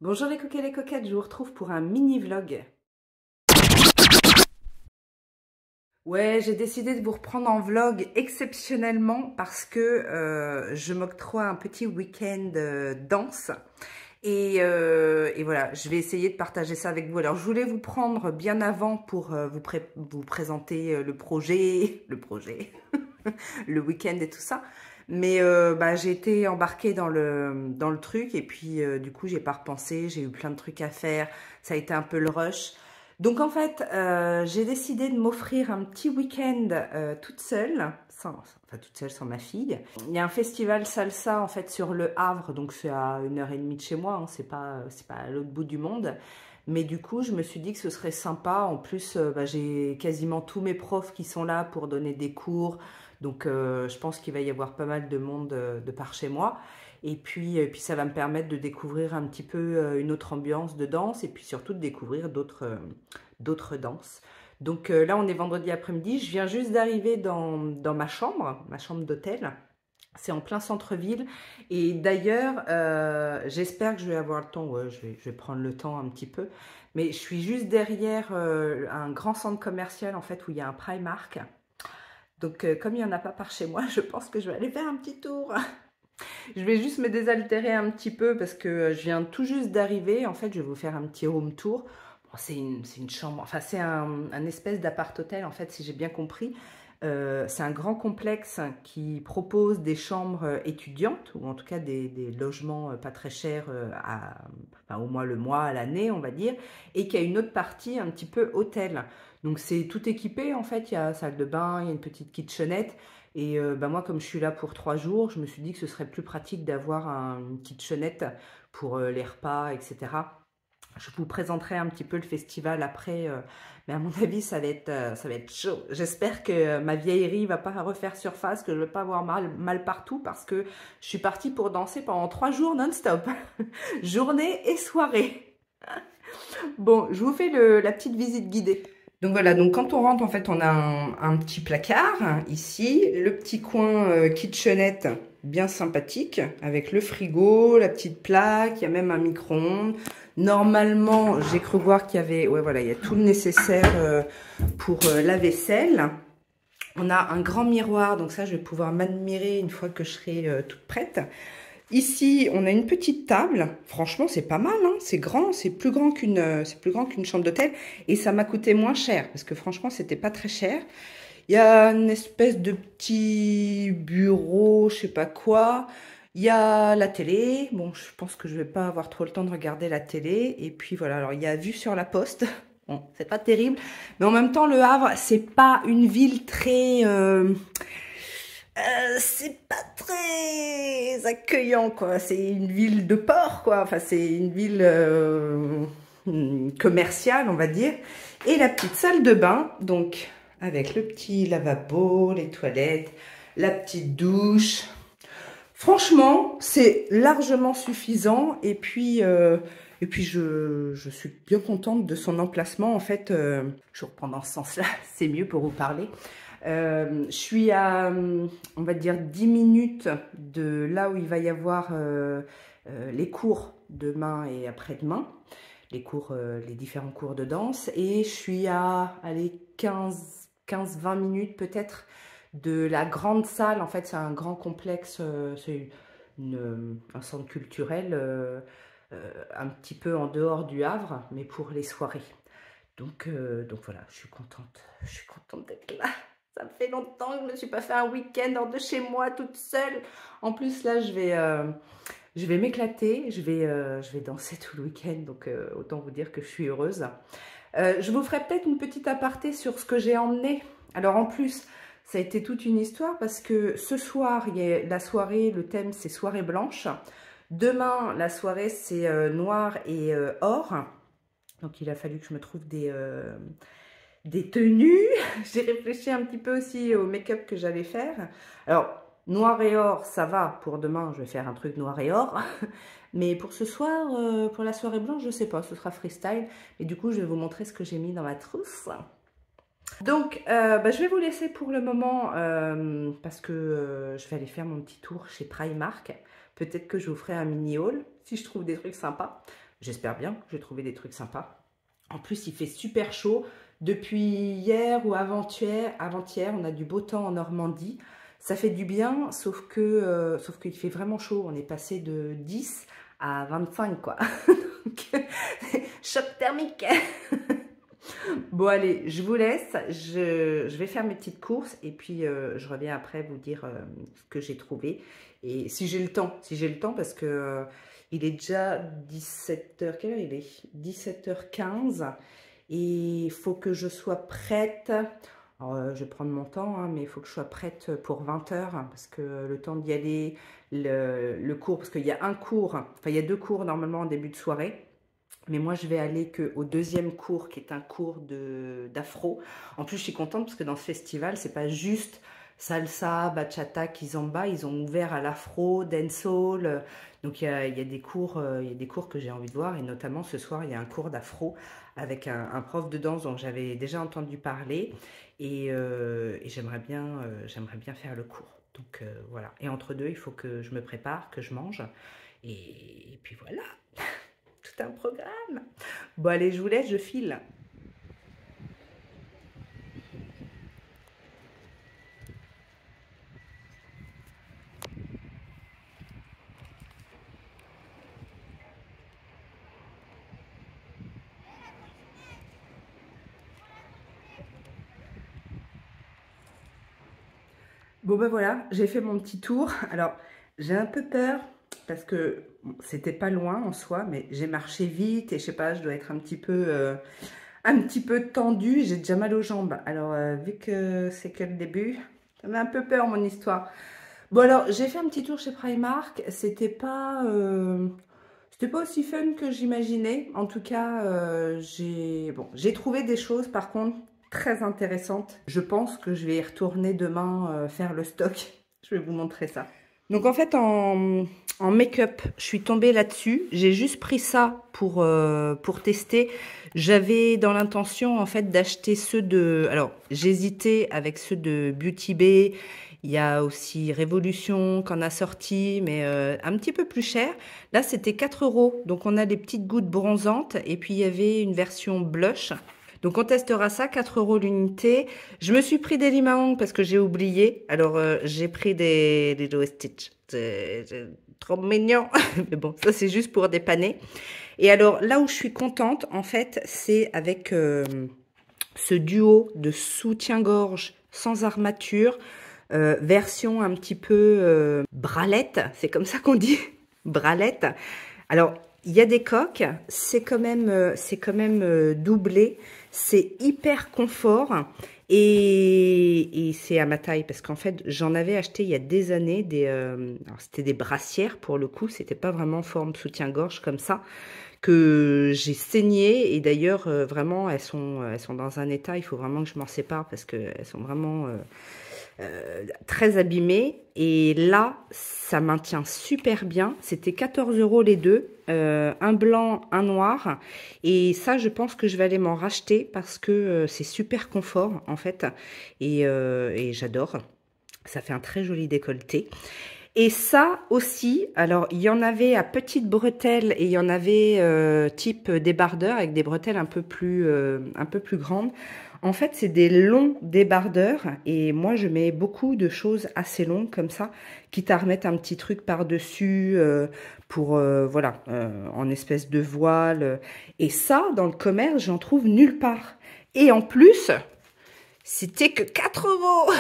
Bonjour les coquets et les coquettes, je vous retrouve pour un mini vlog. Ouais, j'ai décidé de vous reprendre en vlog exceptionnellement parce que je m'octroie un petit week-end danse. Et voilà, je vais essayer de partager ça avec vous. Alors, je voulais vous prendre bien avant pour vous présenter le week-end et tout ça. Mais j'ai été embarquée dans le truc et puis du coup, j'ai pas repensé. J'ai eu plein de trucs à faire. Ça a été un peu le rush. Donc en fait, j'ai décidé de m'offrir un petit week-end toute seule, toute seule sans ma fille. Il y a un festival salsa en fait sur le Havre, donc c'est à 1h30 de chez moi, hein, c'est pas à l'autre bout du monde. Mais du coup, je me suis dit que ce serait sympa. En plus, j'ai quasiment tous mes profs qui sont là pour donner des cours. Donc je pense qu'il va y avoir pas mal de monde de par chez moi. Et puis ça va me permettre de découvrir un petit peu une autre ambiance de danse et puis surtout de découvrir d'autres danses. Donc là, on est vendredi après-midi. Je viens juste d'arriver dans ma chambre d'hôtel. C'est en plein centre-ville. Et d'ailleurs, j'espère que je vais avoir le temps. Ouais, je vais prendre le temps un petit peu. Mais je suis juste derrière un grand centre commercial en fait où il y a un Primark. Donc comme il n'y en a pas par chez moi, je pense que je vais aller faire un petit tour. Je vais juste me désaltérer un petit peu parce que je viens tout juste d'arriver. En fait, je vais vous faire un petit home tour. Bon, c'est une chambre, enfin c'est un espèce d'appart-hôtel en fait, si j'ai bien compris. C'est un grand complexe qui propose des chambres étudiantes, ou en tout cas des logements pas très chers, enfin, au moins le mois, à l'année, on va dire, et qui a une autre partie un petit peu hôtel. Donc c'est tout équipé en fait, il y a salle de bain, il y a une petite kitchenette. Et moi, comme je suis là pour 3 jours, je me suis dit que ce serait plus pratique d'avoir une kitchenette pour les repas, etc. Je vous présenterai un petit peu le festival après, mais à mon avis, ça va être chaud. J'espère que ma vieillerie va pas refaire surface, que je vais pas avoir mal partout, parce que je suis partie pour danser pendant 3 jours non-stop, journée et soirée. Bon, je vous fais la petite visite guidée. Donc voilà, donc quand on rentre, en fait, on a un petit placard, ici, le petit coin kitchenette bien sympathique, avec le frigo, la petite plaque, il y a même un micro-ondes. Normalement, j'ai cru voir qu'il y avait, ouais voilà, il y a tout le nécessaire pour la vaisselle. On a un grand miroir, donc ça, je vais pouvoir m'admirer une fois que je serai toute prête. Ici, on a une petite table. Franchement, c'est pas mal, hein. C'est grand, c'est plus grand qu'une chambre d'hôtel. Et ça m'a coûté moins cher, parce que franchement, c'était pas très cher. Il y a une espèce de petit bureau, je sais pas quoi. Il y a la télé. Bon, je pense que je vais pas avoir trop le temps de regarder la télé. Et puis voilà, alors il y a vue sur la Poste. Bon, c'est pas terrible. Mais en même temps, Le Havre, c'est pas une ville très... c'est pas très accueillant, quoi. C'est une ville de port, quoi. Enfin, c'est une ville commerciale, on va dire. Et la petite salle de bain, donc avec le petit lavabo, les toilettes, la petite douche. Franchement, c'est largement suffisant. Et puis je suis bien contente de son emplacement. En fait, je reprends dans ce sens-là, c'est mieux pour vous parler. Je suis à, on va dire, 10 minutes de là où il va y avoir les cours demain et après-demain, les différents cours de danse. Et je suis à, allez, 15-20 minutes peut-être de la grande salle. En fait, c'est un grand complexe, c'est un centre culturel un petit peu en dehors du Havre, mais pour les soirées. Donc voilà, je suis contente d'être là. Ça me fait longtemps que je ne me suis pas fait un week-end hors de chez moi toute seule. En plus, là, je vais m'éclater. Je vais danser tout le week-end. Donc, autant vous dire que je suis heureuse. Je vous ferai peut-être une petite aparté sur ce que j'ai emmené. Alors, en plus, ça a été toute une histoire parce que ce soir, il y a la soirée, le thème, c'est soirée blanche. Demain, la soirée, c'est noir et or. Donc, il a fallu que je me trouve des tenues. J'ai réfléchi un petit peu aussi au make-up que j'allais faire. Alors, noir et or, ça va. Pour demain, je vais faire un truc noir et or. Mais pour ce soir, pour la soirée blanche, je sais pas, ce sera freestyle. Et du coup, je vais vous montrer ce que j'ai mis dans ma trousse. Donc, je vais vous laisser pour le moment parce que je vais aller faire mon petit tour chez Primark. Peut-être que je vous ferai un mini haul si je trouve des trucs sympas. J'espère bien, j'ai trouvé des trucs sympas. En plus, il fait super chaud. Depuis hier ou avant-hier, on a du beau temps en Normandie. Ça fait du bien, sauf qu'il fait vraiment chaud. On est passé de 10 à 25, quoi. Donc, choc thermique. Bon, allez, je vous laisse. Je vais faire mes petites courses et puis je reviens après vous dire ce que j'ai trouvé. Et si j'ai le temps, parce que il est déjà 17h. Quelle heure il est? 17h15. Et il faut que je sois prête. Alors, je vais prendre mon temps, hein, mais il faut que je sois prête pour 20h, parce que le temps d'y aller, le cours, parce qu'il y a un cours, enfin il y a deux cours normalement en début de soirée. Mais moi, je vais aller qu'au deuxième cours, qui est un cours d'afro. En plus, je suis contente parce que dans ce festival, c'est pas juste salsa, bachata, kizomba. Ils ont ouvert à l'afro, dancehall. Donc, il y a des cours que j'ai envie de voir. Et notamment, ce soir, il y a un cours d'afro avec un prof de danse dont j'avais déjà entendu parler. Et j'aimerais bien faire le cours. Donc, voilà. Et entre deux, il faut que je me prépare, que je mange. Et puis voilà. Tout un programme. Bon, allez, je vous laisse, je file. Bon, ben voilà, j'ai fait mon petit tour. Alors, j'ai un peu peur parce que bon, c'était pas loin en soi, mais j'ai marché vite et je sais pas, je dois être un petit peu tendue. J'ai déjà mal aux jambes. Alors, vu que c'est que le début, ça m'a un peu peur mon histoire. Bon, alors, j'ai fait un petit tour chez Primark. C'était pas aussi fun que j'imaginais. En tout cas, j'ai trouvé des choses par contre très intéressantes. Je pense que je vais y retourner demain faire le stock. Je vais vous montrer ça. Donc en fait, en make-up, je suis tombée là-dessus. J'ai juste pris ça pour tester. J'avais dans l'intention en fait d'acheter ceux de... Alors, j'hésitais avec ceux de Beauty Bay. Il y a aussi Révolution qu'on a sorti, mais un petit peu plus cher. Là, c'était 4 euros. Donc, on a des petites gouttes bronzantes. Et puis, il y avait une version blush. Donc, on testera ça, 4 euros l'unité. Je me suis pris des limaons parce que j'ai oublié. Alors, j'ai pris des Lilo Stitch. C'est trop mignon. Mais bon, ça, c'est juste pour dépanner. Et alors, là où je suis contente, en fait, c'est avec ce duo de soutien-gorge sans armature. Version un petit peu bralette, c'est comme ça qu'on dit, bralette. Alors, il y a des coques, c'est quand même doublé, c'est hyper confort et c'est à ma taille parce qu'en fait, j'en avais acheté il y a des années alors c'était des brassières pour le coup, c'était pas vraiment forme soutien-gorge comme ça que j'ai saigné et d'ailleurs vraiment elles sont dans un état, il faut vraiment que je m'en sépare parce que elles sont vraiment très abîmées. Et là, ça maintient super bien. C'était 14 euros les deux, un blanc, un noir. Et ça, je pense que je vais aller m'en racheter parce que c'est super confort en fait. Et j'adore. Ça fait un très joli décolleté. Et ça aussi, alors il y en avait à petites bretelles et il y en avait type débardeur avec des bretelles un peu plus grandes. En fait, c'est des longs débardeurs et moi, je mets beaucoup de choses assez longues comme ça, quitte à remettre un petit truc par-dessus voilà, en espèce de voile. Et ça, dans le commerce, j'en trouve nulle part. Et en plus, c'était que 4 euros.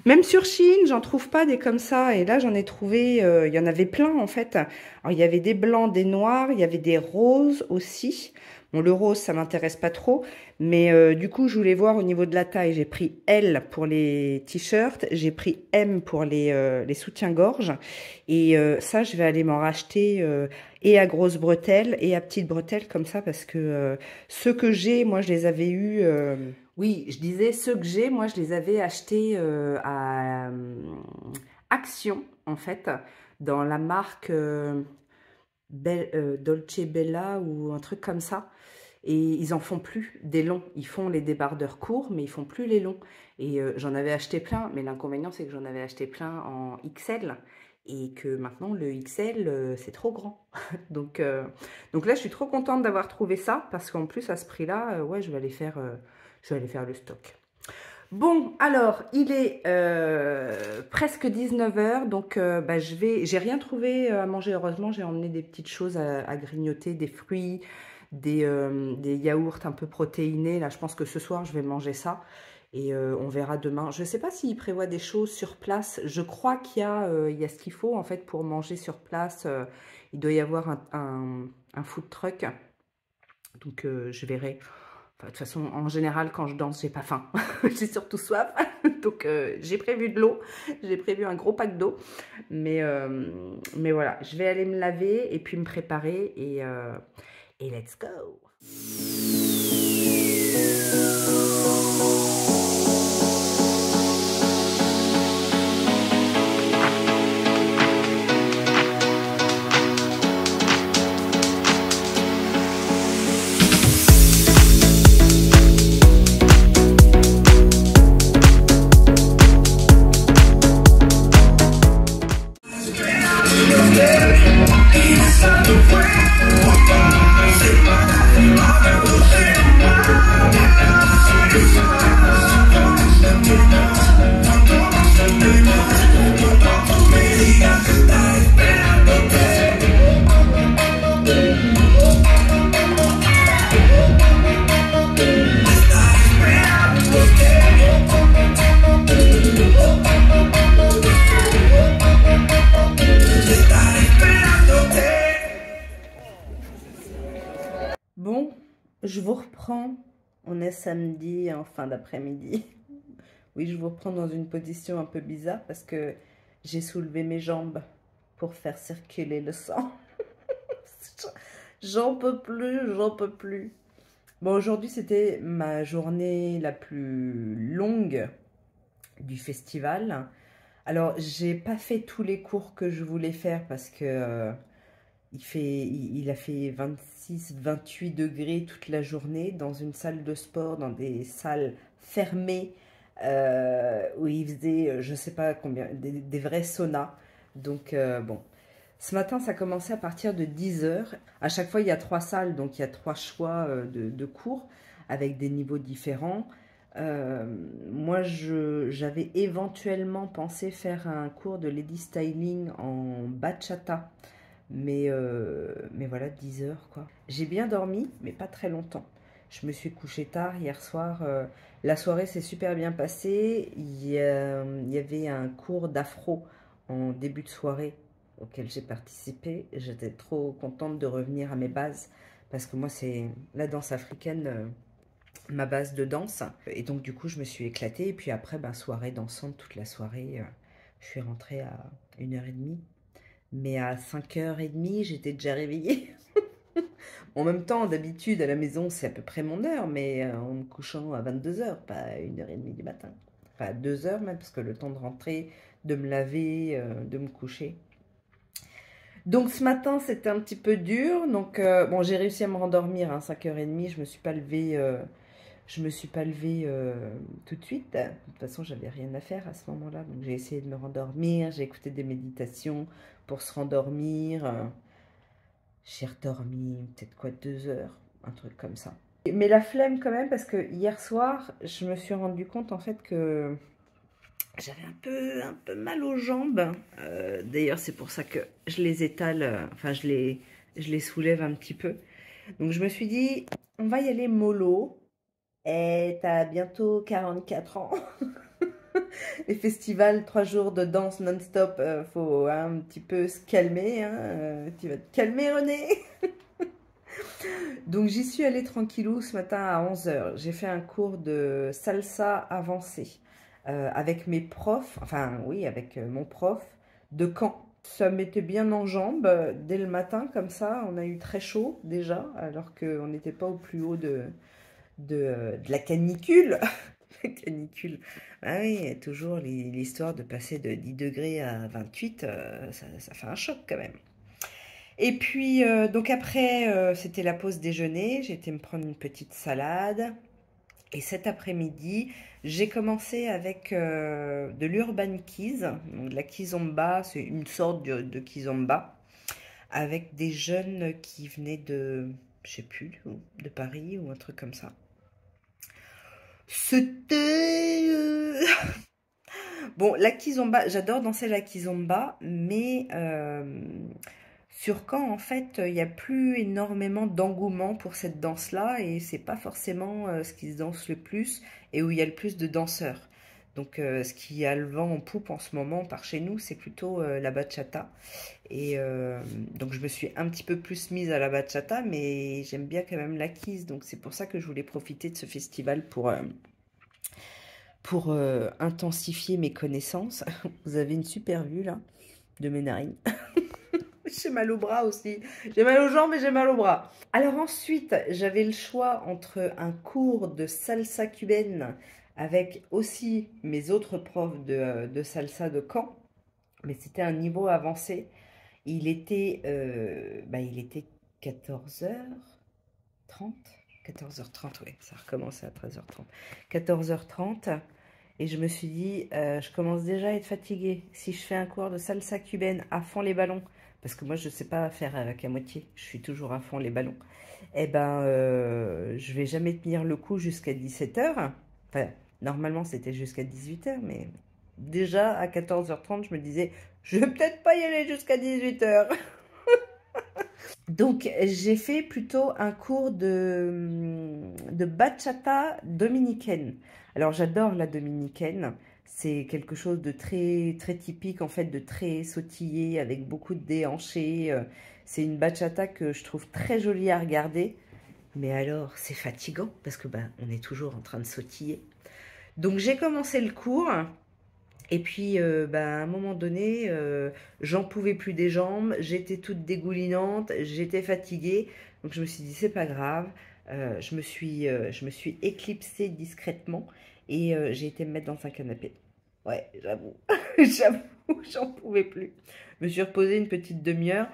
Même sur Shein, j'en trouve pas des comme ça. Et là, j'en ai trouvé, il y en avait plein en fait. Alors, il y avait des blancs, des noirs, il y avait des roses aussi. Bon, le rose, ça m'intéresse pas trop. Mais du coup, je voulais voir au niveau de la taille. J'ai pris L pour les t-shirts. J'ai pris M pour les soutiens-gorge. Et ça, je vais aller m'en racheter et à grosses bretelles et à petites bretelles comme ça. Parce que ceux que j'ai, moi, je les avais eus... Oui, je disais, ceux que j'ai, moi, je les avais achetés à Action, en fait, dans la marque Dolce Bella ou un truc comme ça. Et ils en font plus des longs. Ils font les débardeurs courts, mais ils font plus les longs. Et j'en avais acheté plein, mais l'inconvénient, c'est que j'en avais acheté plein en XL. et que maintenant le XL c'est trop grand. donc là je suis trop contente d'avoir trouvé ça parce qu'en plus à ce prix-là, ouais, je vais aller faire le stock. Bon, alors, il est presque 19 h, donc bah, j'ai rien trouvé à manger, heureusement, j'ai emmené des petites choses à grignoter, des fruits, des yaourts un peu protéinés, là, je pense que ce soir, je vais manger ça, et on verra demain. Je ne sais pas s'il prévoit des choses sur place, je crois qu'il y a ce qu'il faut, en fait, pour manger sur place, il doit y avoir un food truck, donc je verrai. Enfin, de toute façon, en général, quand je danse, j'ai pas faim. J'ai surtout soif. Donc, j'ai prévu de l'eau. J'ai prévu un gros pack d'eau. Mais voilà, je vais aller me laver et puis me préparer. Et let's go! Bon, je vous reprends. On est samedi en fin d'après-midi. Oui, je vous reprends dans une position un peu bizarre parce que j'ai soulevé mes jambes pour faire circuler le sang. J'en peux plus, j'en peux plus. Bon, aujourd'hui, c'était ma journée la plus longue du festival. Alors, j'ai pas fait tous les cours que je voulais faire parce que il a fait 26-28 degrés toute la journée dans une salle de sport, dans des salles fermées où il faisait, je sais pas combien, des vrais saunas. Donc, bon. Ce matin, ça commençait à partir de 10 h. À chaque fois, il y a 3 salles, donc il y a 3 choix de cours avec des niveaux différents. Moi, j'avais éventuellement pensé faire un cours de lady styling en bachata. Mais voilà, 10 h quoi. J'ai bien dormi, mais pas très longtemps. Je me suis couchée tard hier soir. La soirée s'est super bien passée. Il y avait un cours d'afro en début de soirée auquel j'ai participé. J'étais trop contente de revenir à mes bases parce que moi, c'est la danse africaine, ma base de danse. Et donc, du coup, je me suis éclatée. Et puis après, ben, soirée dansante toute la soirée. Je suis rentrée à 1 h 30. Mais à 5 h 30, j'étais déjà réveillée. En même temps, d'habitude, à la maison, c'est à peu près mon heure, mais en me couchant à 22 h, pas à 1 h 30 du matin. Enfin, à 2 h même, parce que le temps de rentrer, de me laver, de me coucher. Donc, ce matin, c'était un petit peu dur. Donc, bon, j'ai réussi à me rendormir à 5 h 30. Je me suis pas levée, tout de suite. De toute façon, j'avais rien à faire à ce moment-là. Donc, j'ai essayé de me rendormir. J'ai écouté des méditations pour se rendormir. J'ai redormi peut-être quoi 2 h, un truc comme ça. Mais la flemme quand même parce que hier soir, je me suis rendu compte en fait que j'avais un peu mal aux jambes. D'ailleurs, c'est pour ça que je les étale, enfin je les soulève un petit peu. Donc je me suis dit, on va y aller mollo. Et t'as bientôt 44 ans. Les festivals, 3 jours de danse non-stop, faut un petit peu se calmer. Hein, tu vas te calmer, René. Donc j'y suis allée tranquillou ce matin à 11 h. J'ai fait un cours de salsa avancé avec mes profs, enfin oui, avec mon prof de Caen. Ça m'était bien en jambes dès le matin, comme ça. On a eu très chaud déjà, alors qu'on n'était pas au plus haut de la canicule. La canicule. Ah oui, toujours l'histoire de passer de 10 degrés à 28, ça fait un choc quand même. Et puis, donc après, c'était la pause déjeuner. J'ai été me prendre une petite salade. Et cet après-midi, j'ai commencé avec de l'urban keys, donc de la kizomba, c'est une sorte de kizomba, avec des jeunes qui venaient de, je sais plus, de Paris ou un truc comme ça. C'était... Bon, la kizomba, j'adore danser la kizomba, mais sur Caen, en fait, il n'y a plus énormément d'engouement pour cette danse-là, et c'est pas forcément ce qui se danse le plus, et où il y a le plus de danseurs. Donc, ce qui a le vent en poupe en ce moment par chez nous, c'est plutôt la bachata. Et donc, je me suis un petit peu plus mise à la bachata, mais j'aime bien quand même la kiz, donc c'est pour ça que je voulais profiter de ce festival pour intensifier mes connaissances. Vous avez une super vue là de mes narines. J'ai mal au bras aussi. J'ai mal aux jambes et j'ai mal au bras. Alors ensuite, j'avais le choix entre un cours de salsa cubaine avec aussi mes autres profs de salsa de Caen. Mais c'était un niveau avancé. Il était 14h30. 14h30, oui, ça a recommencé à 13h30. 14h30. Et je me suis dit, je commence déjà à être fatiguée. Si je fais un cours de salsa cubaine à fond les ballons, parce que moi je ne sais pas faire avec à moitié, je suis toujours à fond les ballons, eh ben je vais jamais tenir le coup jusqu'à 17h. Enfin, normalement c'était jusqu'à 18h, mais déjà à 14h30, je me disais, je vais peut-être pas y aller jusqu'à 18h. Donc, j'ai fait plutôt un cours de bachata dominicaine. Alors, j'adore la dominicaine. C'est quelque chose de très, très typique, en fait, de très sautillé, avec beaucoup de déhanchés. C'est une bachata que je trouve très jolie à regarder. Mais alors, c'est fatigant, parce que ben, on est toujours en train de sautiller. Donc, j'ai commencé le cours. Et puis, à un moment donné, j'en pouvais plus des jambes, j'étais toute dégoulinante, j'étais fatiguée. Donc, je me suis dit, c'est pas grave. Je me suis éclipsée discrètement et j'ai été me mettre dans un canapé. Ouais, j'avoue, j'avoue, j'en pouvais plus. Je me suis reposée une petite demi-heure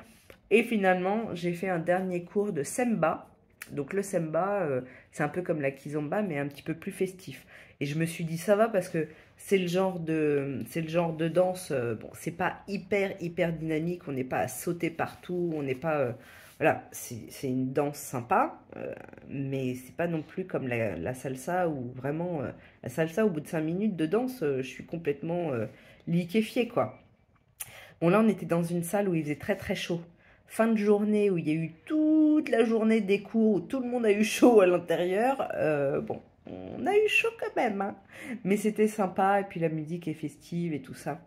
et finalement, j'ai fait un dernier cours de semba. Donc, le semba, c'est un peu comme la kizomba, mais un petit peu plus festif. Et je me suis dit, ça va parce que c'est le genre de danse, bon, c'est pas hyper dynamique, on n'est pas à sauter partout, on n'est pas, voilà, c'est une danse sympa, mais c'est pas non plus comme la salsa où vraiment, la salsa au bout de 5 minutes de danse, je suis complètement liquéfiée, quoi. Bon, là, on était dans une salle où il faisait très très chaud. Fin de journée où il y a eu toute la journée des cours, où tout le monde a eu chaud à l'intérieur. Bon, on a eu chaud quand même, hein. Mais c'était sympa, et puis la musique est festive et tout ça.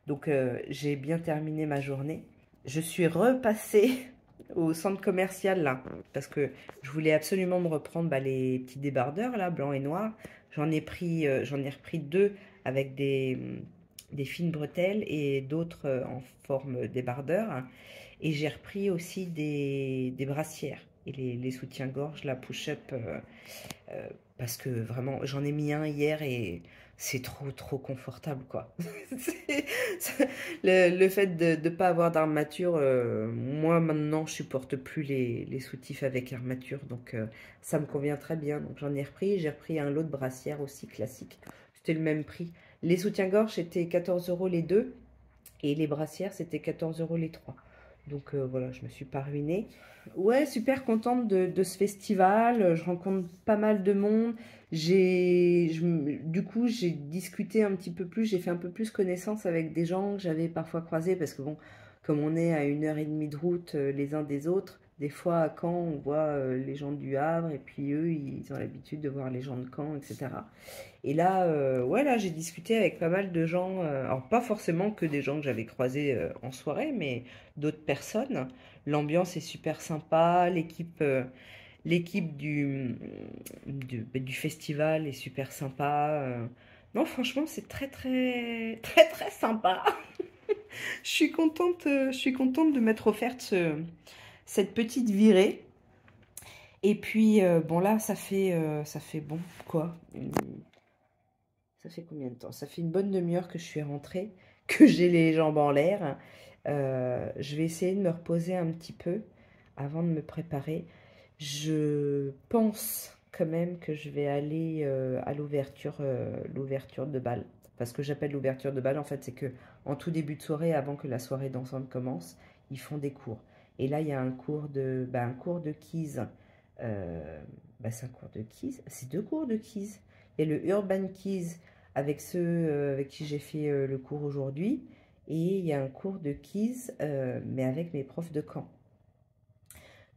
Donc, j'ai bien terminé ma journée. Je suis repassée au centre commercial, là, parce que je voulais absolument me reprendre les petits débardeurs, là, blancs et noirs. J'en ai repris deux avec des fines bretelles et d'autres en forme débardeur. Et j'ai repris aussi des brassières et les soutiens-gorge, la push-up, parce que vraiment, j'en ai mis un hier et c'est trop confortable, quoi. Le fait de ne pas avoir d'armature, moi maintenant, je supporte plus les soutifs avec armature, donc ça me convient très bien. Donc j'en ai repris, j'ai repris un lot de brassières aussi classique. C'était le même prix. Les soutiens-gorge, c'était 14 € les deux. Et les brassières, c'était 14 € les trois. Donc voilà, je me suis pas ruinée. Ouais, super contente de ce festival. Je rencontre pas mal de monde. Du coup, j'ai discuté un petit peu plus. J'ai fait un peu plus connaissance avec des gens que j'avais parfois croisés. Parce que bon, comme on est à 1h30 de route les uns des autres, des fois à Caen, on voit les gens du Havre. Et puis eux, ils ont l'habitude de voir les gens de Caen, etc. Et là, ouais, là, j'ai discuté avec pas mal de gens, alors pas forcément que des gens que j'avais croisés en soirée, mais d'autres personnes. L'ambiance est super sympa, l'équipe du festival est super sympa. Non, franchement, c'est très, très, très, très sympa. Je suis contente de m'être offerte cette petite virée. Et puis, bon, là, ça fait bon, quoi? Ça fait combien de temps? Ça fait une bonne demi-heure que je suis rentrée, que j'ai les jambes en l'air. Je vais essayer de me reposer un petit peu avant de me préparer. Je pense quand même que je vais aller à l'ouverture de bal. Parce que j'appelle l'ouverture de bal, en fait, c'est que en tout début de soirée, avant que la soirée dansante commence, ils font des cours. Et là, il y a un cours de keys. C'est un cours de keys. C'est 2 cours de keys. Il y a le Urban Keys avec ceux avec qui j'ai fait le cours aujourd'hui. Et il y a un cours de keys, mais avec mes profs de camp.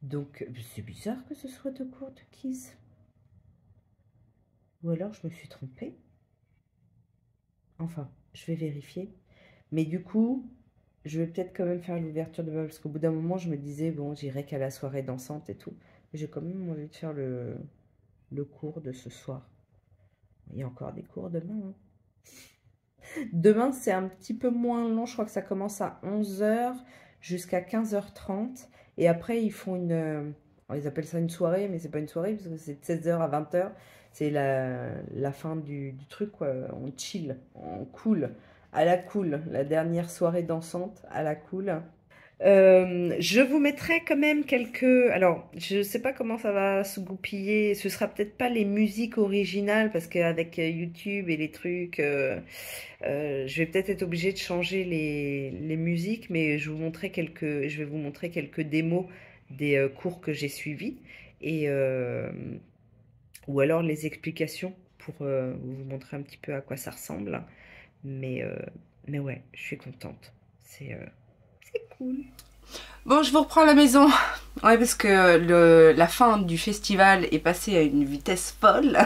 Donc, c'est bizarre que ce soit 2 cours de keys. Ou alors, je me suis trompée. Enfin, je vais vérifier. Mais du coup, je vais peut-être quand même faire l'ouverture de bal. Parce qu'au bout d'un moment, je me disais, bon, j'irai qu'à la soirée dansante et tout. Mais j'ai quand même envie de faire le cours de ce soir. Il y a encore des cours demain. Hein. Demain, c'est un petit peu moins long. Je crois que ça commence à 11 h jusqu'à 15 h 30. Et après, ils font ils appellent ça une soirée, mais c'est pas une soirée parce que c'est de 16 h à 20 h. C'est la fin du truc, quoi. On chill, on cool, à la cool. La dernière soirée dansante, à la cool. Je vous mettrai quand même quelques... Alors, je sais pas comment ça va se goupiller. Ce sera peut-être pas les musiques originales parce qu'avec YouTube et les trucs, je vais peut-être être obligée de changer les musiques, mais je vais vous montrer quelques démos des cours que j'ai suivis et ou alors les explications pour vous montrer un petit peu à quoi ça ressemble. Mais ouais, je suis contente. C'est cool. Bon, je vous reprends à la maison. Ouais, parce que la fin du festival est passée à une vitesse folle.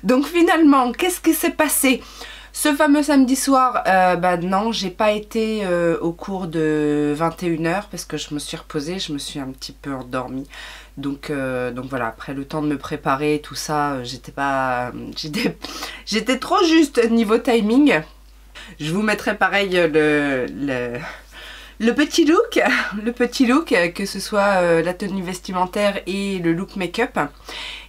Donc finalement, qu'est-ce qui s'est passé? Ce fameux samedi soir, non, j'ai pas été au cours de 21 h parce que je me suis reposée, je me suis un petit peu endormie. Donc voilà, après le temps de me préparer, tout ça, j'étais trop juste niveau timing. Je vous mettrai pareil le petit look, que ce soit la tenue vestimentaire et le look make-up.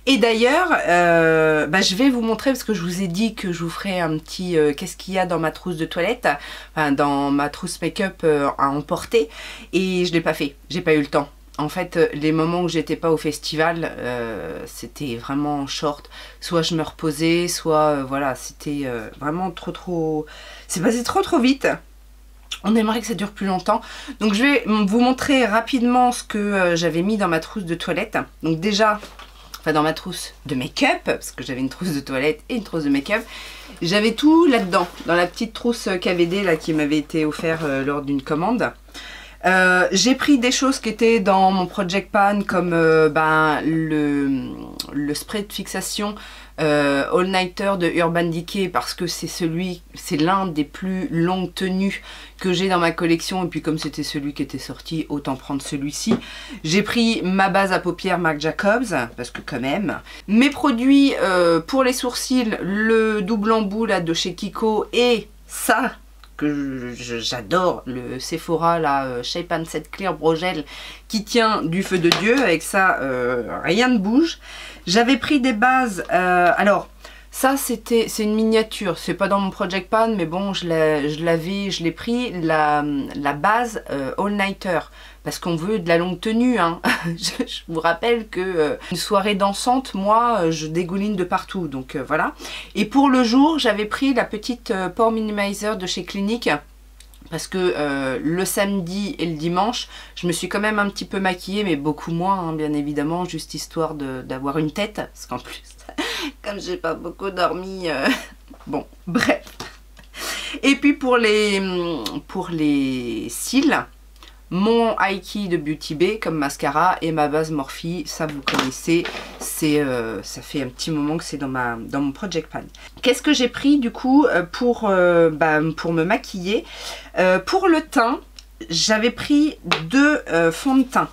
Et d'ailleurs, je vais vous montrer, parce que je vous ai dit que je vous ferai un petit qu'est-ce qu'il y a dans ma trousse de toilette, enfin, dans ma trousse make-up à emporter, et je l'ai pas fait, j'ai pas eu le temps. En fait, les moments où j'étais pas au festival, c'était vraiment short. Soit je me reposais, soit voilà, c'était vraiment trop... C'est passé trop vite. On aimerait que ça dure plus longtemps. Donc je vais vous montrer rapidement ce que j'avais mis dans ma trousse de toilette. Donc déjà, enfin dans ma trousse de make-up, parce que j'avais une trousse de toilette et une trousse de make-up. J'avais tout là-dedans, dans la petite trousse KVD là, qui m'avait été offerte lors d'une commande. J'ai pris des choses qui étaient dans mon Project Pan comme le spray de fixation All Nighter de Urban Decay, parce que c'est l'un des plus longues tenues que j'ai dans ma collection, et puis comme c'était celui qui était sorti, autant prendre celui-ci. J'ai pris ma base à paupières Marc Jacobs, parce que quand même. Mes produits pour les sourcils, le double embout là de chez Kiko, et ça que j'adore, le Sephora là, Shape and Set Clear Brow Gel, qui tient du feu de Dieu. Avec ça, rien ne bouge. J'avais pris des bases, alors ça c'est une miniature, c'est pas dans mon Project Pan, mais bon, je l'ai pris, la base All Nighter, parce qu'on veut de la longue tenue, hein. Je vous rappelle que une soirée dansante, moi je dégouline de partout, donc voilà. Et pour le jour, j'avais pris la petite Pore Minimizer de chez Clinique, parce que le samedi et le dimanche, je me suis quand même un petit peu maquillée, mais beaucoup moins, hein, bien évidemment, juste histoire d'avoir une tête, parce qu'en plus, comme j'ai pas beaucoup dormi, bon, bref. Et puis pour les cils, mon Aiki de Beauty Bay comme mascara et ma base Morphe, ça vous connaissez, ça fait un petit moment que c'est dans mon Project Pan. Qu'est-ce que j'ai pris du coup pour me maquiller? Pour le teint, j'avais pris 2 fonds de teint.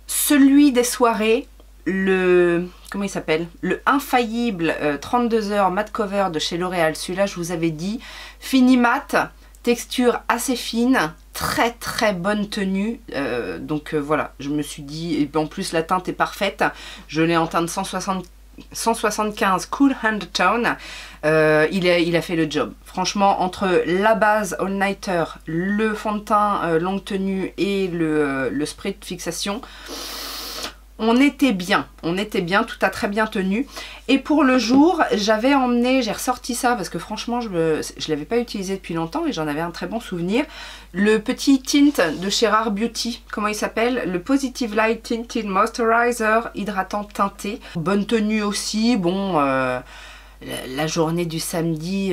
Celui des soirées, comment il s'appelle? Le infaillible 32 heures matte cover de chez L'Oréal. Celui-là, je vous avais dit, fini mat, texture assez fine, très bonne tenue. Voilà, je me suis dit, et en plus la teinte est parfaite. Je l'ai en teinte 175 Cool Undertone. Il a fait le job. Franchement, entre la base All Nighter, le fond de teint longue tenue et le spray de fixation, on était bien, tout a très bien tenu. Et pour le jour, j'avais emmené, j'ai ressorti ça parce que franchement, je ne l'avais pas utilisé depuis longtemps et j'en avais un très bon souvenir. Le petit tint de chez Rare Beauty, comment il s'appelle? Le Positive Light Tinted Moisturizer hydratant teinté. Bonne tenue aussi, bon, la journée du samedi,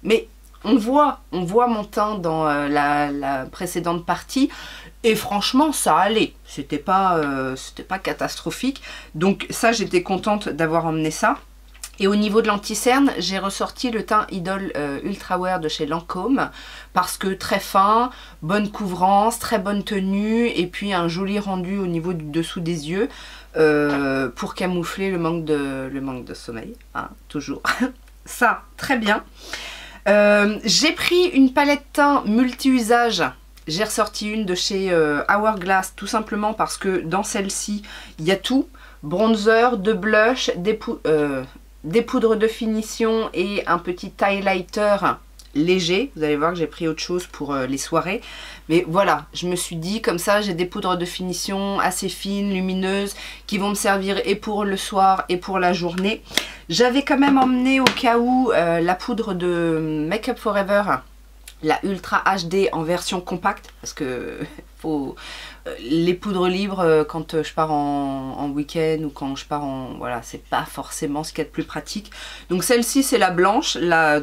mais on voit mon teint dans la précédente partie. Et franchement, ça allait. C'était pas catastrophique. Donc ça, j'étais contente d'avoir emmené ça. Et au niveau de l'anti-cerne, j'ai ressorti le teint Idol Ultra Wear de chez Lancôme. Parce que très fin, bonne couvrance, très bonne tenue. Et puis un joli rendu au niveau du dessous des yeux. Pour camoufler le manque de sommeil. Hein, toujours. Ça, très bien. J'ai pris une palette teint multi-usage. J'ai ressorti une de chez Hourglass tout simplement parce que dans celle-ci, il y a tout. Bronzer, de blush, des poudres de finition et un petit highlighter léger. Vous allez voir que j'ai pris autre chose pour les soirées. Mais voilà, je me suis dit comme ça, j'ai des poudres de finition assez fines, lumineuses, qui vont me servir et pour le soir et pour la journée. J'avais quand même emmené au cas où la poudre de Make Up For Ever, la Ultra HD en version compacte, parce que faut les poudres libres quand je pars en week-end ou quand je pars en... Voilà, c'est pas forcément ce qu'il y a de plus pratique. Donc celle-ci, c'est la blanche, la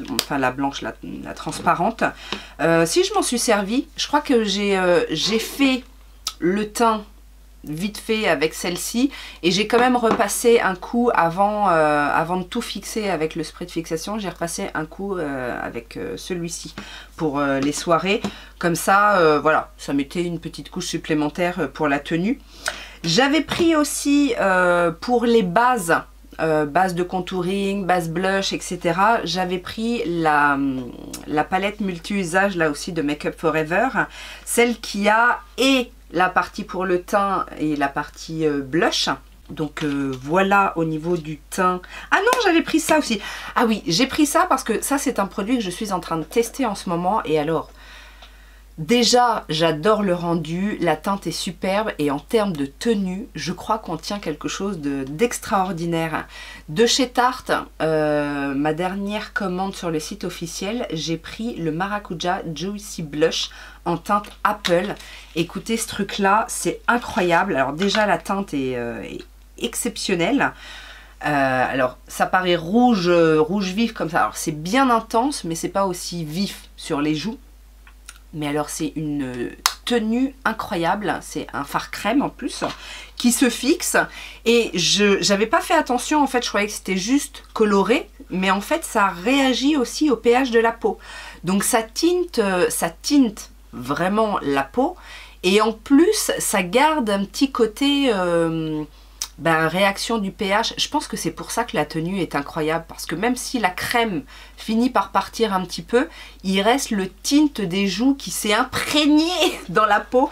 transparente. Si je m'en suis servi, je crois que j'ai fait le teint vite fait avec celle-ci et j'ai quand même repassé un coup avant de tout fixer avec le spray de fixation, j'ai repassé un coup avec celui-ci pour les soirées, comme ça voilà, ça mettait une petite couche supplémentaire pour la tenue. J'avais pris aussi pour les bases de contouring, base blush, etc. J'avais pris la palette multi-usage là aussi de Make Up For Ever, celle qui a et la partie pour le teint et la partie blush. Donc voilà au niveau du teint. Ah non, j'avais pris ça aussi. Ah oui, j'ai pris ça parce que ça c'est un produit que je suis en train de tester en ce moment. Et alors, déjà j'adore le rendu, la teinte est superbe et en termes de tenue, je crois qu'on tient quelque chose d'extraordinaire. De chez Tarte, ma dernière commande sur le site officiel, j'ai pris le Maracuja Juicy Blush en teinte Apple. Écoutez, ce truc là c'est incroyable. Alors déjà la teinte est exceptionnelle. Alors ça paraît rouge vif comme ça. Alors c'est bien intense mais c'est pas aussi vif sur les joues. Mais alors c'est une tenue incroyable, c'est un fard crème en plus qui se fixe et j'avais pas fait attention en fait, je croyais que c'était juste coloré, mais en fait ça réagit aussi au pH de la peau. Donc ça tinte vraiment la peau et en plus ça garde un petit côté réaction du pH. Je pense que c'est pour ça que la tenue est incroyable parce que même si la crème finit par partir un petit peu, il reste le tint des joues qui s'est imprégné dans la peau.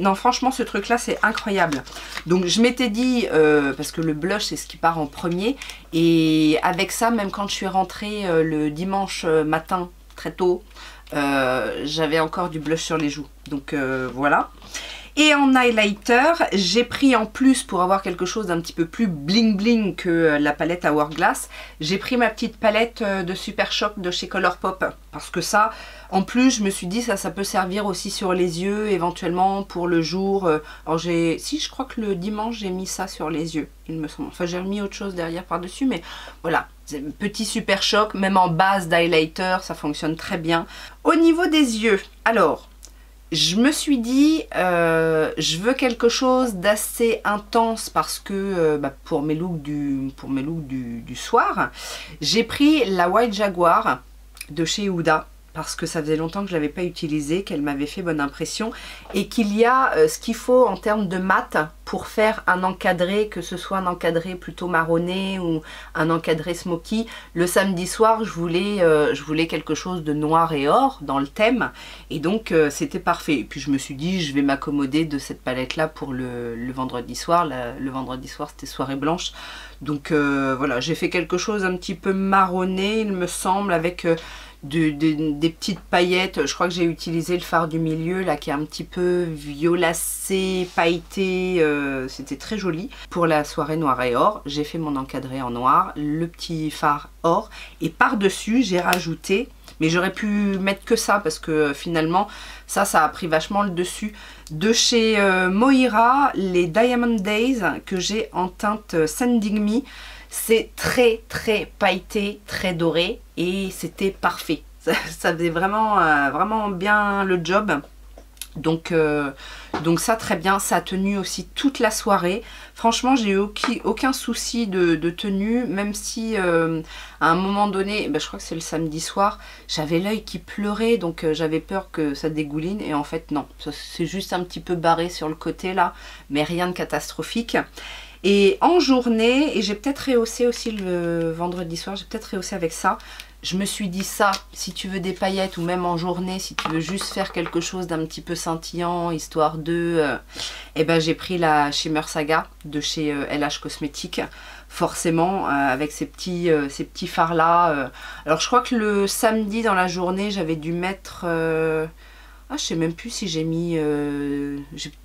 Non, franchement ce truc là c'est incroyable. Donc je m'étais dit parce que le blush c'est ce qui part en premier et avec ça, même quand je suis rentrée le dimanche matin très tôt, j'avais encore du blush sur les joues. Donc voilà. Et en highlighter, j'ai pris en plus, pour avoir quelque chose d'un petit peu plus bling bling que la palette Hourglass, j'ai pris ma petite palette de Super Shock de chez Colourpop. Parce que ça, en plus, je me suis dit, ça peut servir aussi sur les yeux, éventuellement pour le jour. Alors je crois que le dimanche, j'ai mis ça sur les yeux, il me semble. Enfin, j'ai remis autre chose derrière par-dessus, mais voilà. Petit Super Shock, même en base d'highlighter, ça fonctionne très bien. Au niveau des yeux, alors... je me suis dit, je veux quelque chose d'assez intense parce que pour mes looks du soir, j'ai pris la White Jaguar de chez Huda parce que ça faisait longtemps que je ne l'avais pas utilisée, qu'elle m'avait fait bonne impression et qu'il y a ce qu'il faut en termes de mat pour faire un encadré, que ce soit un encadré plutôt marronné ou un encadré smoky. Le samedi soir, je voulais quelque chose de noir et or dans le thème et donc c'était parfait. Et puis je me suis dit, je vais m'accommoder de cette palette là pour le vendredi soir. Le vendredi soir, c'était soirée blanche. Donc voilà, j'ai fait quelque chose un petit peu marronné, il me semble, avec des petites paillettes. Je crois que j'ai utilisé le fard du milieu là qui est un petit peu violacé, pailleté, c'était très joli. Pour la soirée noir et or, j'ai fait mon encadré en noir, le petit fard or, et par-dessus j'ai rajouté, mais j'aurais pu mettre que ça parce que finalement ça a pris vachement le dessus, de chez Moira, les Diamond Days que j'ai en teinte Sending Me. C'est très pailleté, très doré et c'était parfait. Ça faisait vraiment, vraiment bien le job. Donc ça très bien, ça a tenu aussi toute la soirée. Franchement, j'ai eu aucun souci de tenue, même si à un moment donné, ben, je crois que c'est le samedi soir, j'avais l'œil qui pleurait, donc j'avais peur que ça dégouline. Et en fait non, c'est juste un petit peu barré sur le côté là, mais rien de catastrophique. Et en journée, et j'ai peut-être rehaussé aussi le vendredi soir, j'ai peut-être rehaussé avec ça. Je me suis dit ça, si tu veux des paillettes ou même en journée, si tu veux juste faire quelque chose d'un petit peu scintillant, histoire de... eh ben j'ai pris la Shimmer Saga de chez LH Cosmetics, forcément, avec ces petits fards là. Alors je crois que le samedi dans la journée, j'avais dû mettre... ah, je sais même plus si j'ai mis...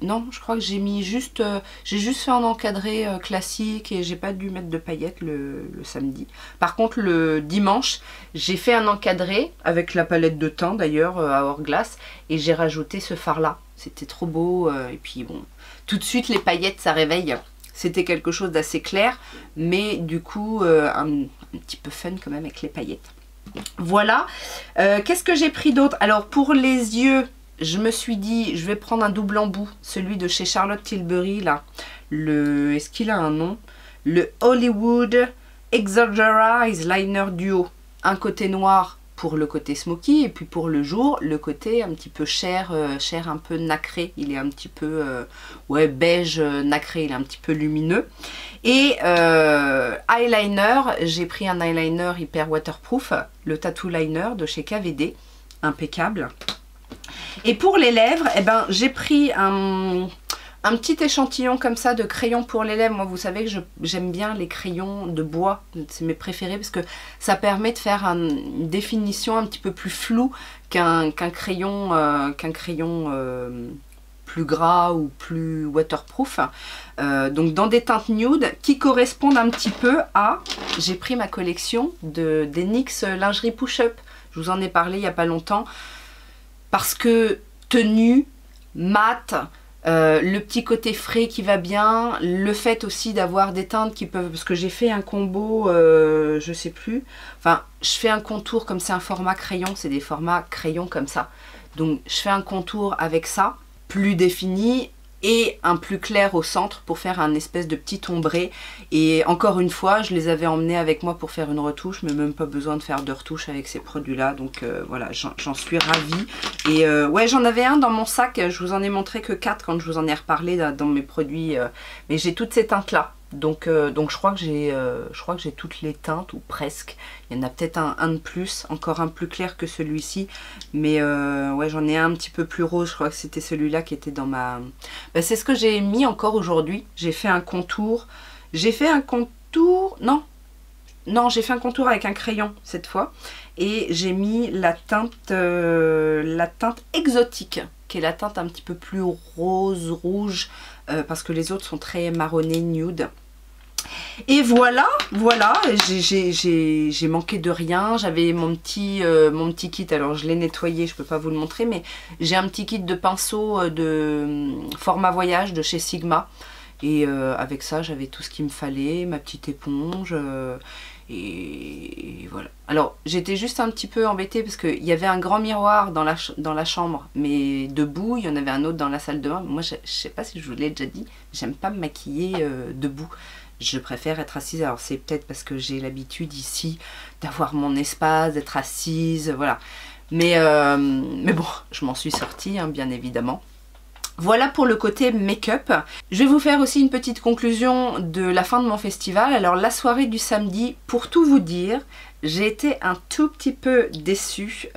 non, je crois que j'ai mis juste... j'ai juste fait un encadré classique et j'ai pas dû mettre de paillettes le samedi. Par contre, le dimanche, j'ai fait un encadré avec la palette de teint d'ailleurs à Hourglass et j'ai rajouté ce fard-là. C'était trop beau et puis bon, tout de suite les paillettes, ça réveille. C'était quelque chose d'assez clair, mais du coup, un petit peu fun quand même avec les paillettes. Voilà, qu'est-ce que j'ai pris d'autre? Alors pour les yeux, je me suis dit, je vais prendre un double embout, celui de chez Charlotte Tilbury là. Est-ce qu'il a un nom? Le Hollywood Exaggerate Liner Duo. Un côté noir pour le côté smoky et puis pour le jour, le côté un petit peu chair un peu nacré. Il est un petit peu ouais, beige nacré, il est un petit peu lumineux. Et eyeliner, j'ai pris un eyeliner hyper waterproof, le Tattoo Liner de chez KVD, impeccable. Et pour les lèvres, eh ben, j'ai pris un petit échantillon comme ça de crayon pour les lèvres. Moi, vous savez que j'aime bien les crayons de bois, c'est mes préférés parce que ça permet de faire une définition un petit peu plus floue qu'un crayon, plus gras ou plus waterproof. Donc dans des teintes nude qui correspondent un petit peu à... J'ai pris ma collection des NYX lingerie push-up. Je vous en ai parlé il n'y a pas longtemps. Parce que tenue, mat, le petit côté frais qui va bien, le fait aussi d'avoir des teintes qui peuvent... Parce que j'ai fait un combo, je sais plus. Enfin, je fais un contour comme c'est un format crayon, c'est des formats crayon comme ça. Donc je fais un contour avec ça, plus défini et un plus clair au centre pour faire un espèce de petit ombré. Et encore une fois, je les avais emmenés avec moi pour faire une retouche, mais même pas besoin de faire de retouche avec ces produits-là. Donc voilà, j'en suis ravie. Et ouais, j'en avais un dans mon sac, je vous en ai montré que 4 quand je vous en ai reparlé dans mes produits. Mais j'ai toutes ces teintes-là. Donc je crois que j'ai toutes les teintes, ou presque. Il y en a peut-être un de plus, encore un plus clair que celui-ci. Mais ouais, j'en ai un petit peu plus rose. Je crois que c'était celui-là qui était dans ma... Ben, c'est ce que j'ai mis encore aujourd'hui. J'ai fait un contour. J'ai fait un contour... Non, j'ai fait un contour avec un crayon cette fois. Et j'ai mis la teinte exotique, qui est la teinte un petit peu plus rose, rouge. Parce que les autres sont très marronnés, nude. Et voilà, j'ai manqué de rien. J'avais mon petit kit, alors je l'ai nettoyé, je peux pas vous le montrer, mais j'ai un petit kit de pinceau de format voyage de chez Sigma. Et avec ça, j'avais tout ce qu'il me fallait, ma petite éponge, et voilà. Alors, j'étais juste un petit peu embêtée parce qu'il y avait un grand miroir dans la chambre, mais debout, il y en avait un autre dans la salle de bain. Moi, je sais pas si je vous l'ai déjà dit, j'aime pas me maquiller debout. Je préfère être assise. Alors c'est peut-être parce que j'ai l'habitude ici d'avoir mon espace, d'être assise, voilà. Mais bon, je m'en suis sortie, hein, bien évidemment. Voilà pour le côté make-up. Je vais vous faire aussi une petite conclusion de la fin de mon festival. Alors la soirée du samedi, pour tout vous dire, j'ai été un tout petit peu déçue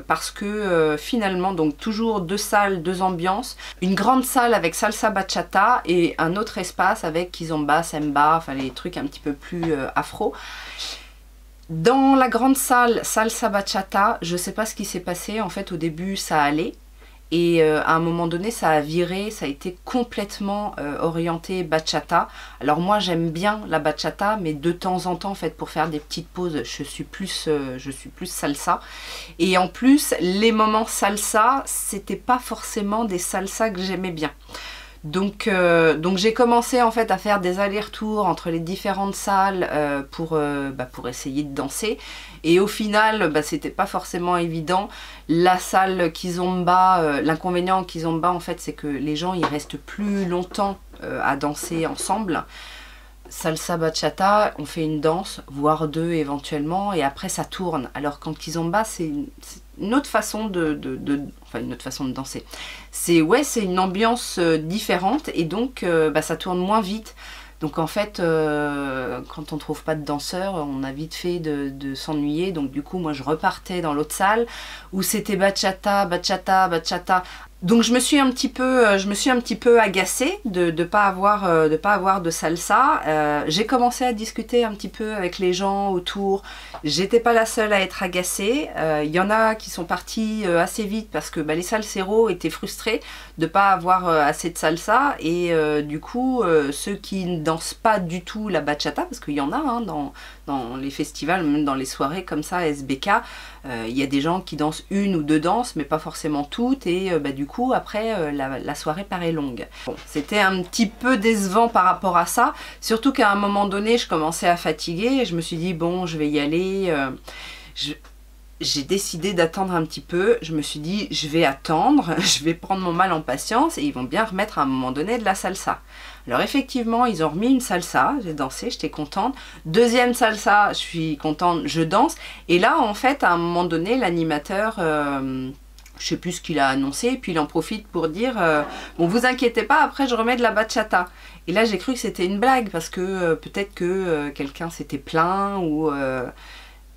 parce que finalement, donc toujours 2 salles, 2 ambiances. Une grande salle avec salsa bachata et un autre espace avec kizomba, semba, enfin les trucs un petit peu plus afro. Dans la grande salle, salsa bachata, je sais pas ce qui s'est passé. En fait, au début, ça allait. Et à un moment donné, ça a viré, ça a été complètement orienté bachata. Alors moi, j'aime bien la bachata, mais de temps en temps, en fait, pour faire des petites pauses, je suis plus salsa. Et en plus, les moments salsa, c'était pas forcément des salsas que j'aimais bien. Donc j'ai commencé en fait à faire des allers-retours entre les différentes salles pour essayer de danser. Et au final, c'était pas forcément évident. La salle Kizomba, l'inconvénient Kizomba en fait, c'est que les gens ils restent plus longtemps à danser ensemble. Salsa bachata, on fait une danse, voire deux éventuellement, et après ça tourne. Alors qu'en kizomba, c'est une autre façon enfin une autre façon de danser. C'est une ambiance différente, et donc ça tourne moins vite. Donc en fait, quand on trouve pas de danseur, on a vite fait de s'ennuyer. Donc du coup, moi je repartais dans l'autre salle où c'était bachata, bachata, bachata. Donc je me suis un petit peu agacée de pas avoir de salsa. J'ai commencé à discuter un petit peu avec les gens autour. J'étais pas la seule à être agacée. Il y en a qui sont partis assez vite parce que les salseros étaient frustrés de pas avoir assez de salsa. Et du coup, ceux qui ne dansent pas du tout la bachata, parce qu'il y en a hein, dans les festivals, même dans les soirées comme ça, SBK, il y a des gens qui dansent une ou deux danses, mais pas forcément toutes, et du coup, après, la soirée paraît longue. Bon, c'était un petit peu décevant par rapport à ça, surtout qu'à un moment donné, je commençais à fatiguer, et je me suis dit, bon, je vais y aller, j'ai décidé d'attendre un petit peu, je me suis dit, je vais attendre, je vais prendre mon mal en patience, et ils vont bien remettre à un moment donné de la salsa. Alors effectivement, ils ont remis une salsa, j'ai dansé, j'étais contente. Deuxième salsa, je suis contente, je danse. Et là, en fait, à un moment donné, l'animateur, je sais plus ce qu'il a annoncé, et puis il en profite pour dire bon, vous inquiétez pas, après je remets de la bachata. Et là, j'ai cru que c'était une blague, parce que peut-être que quelqu'un s'était plaint, ou...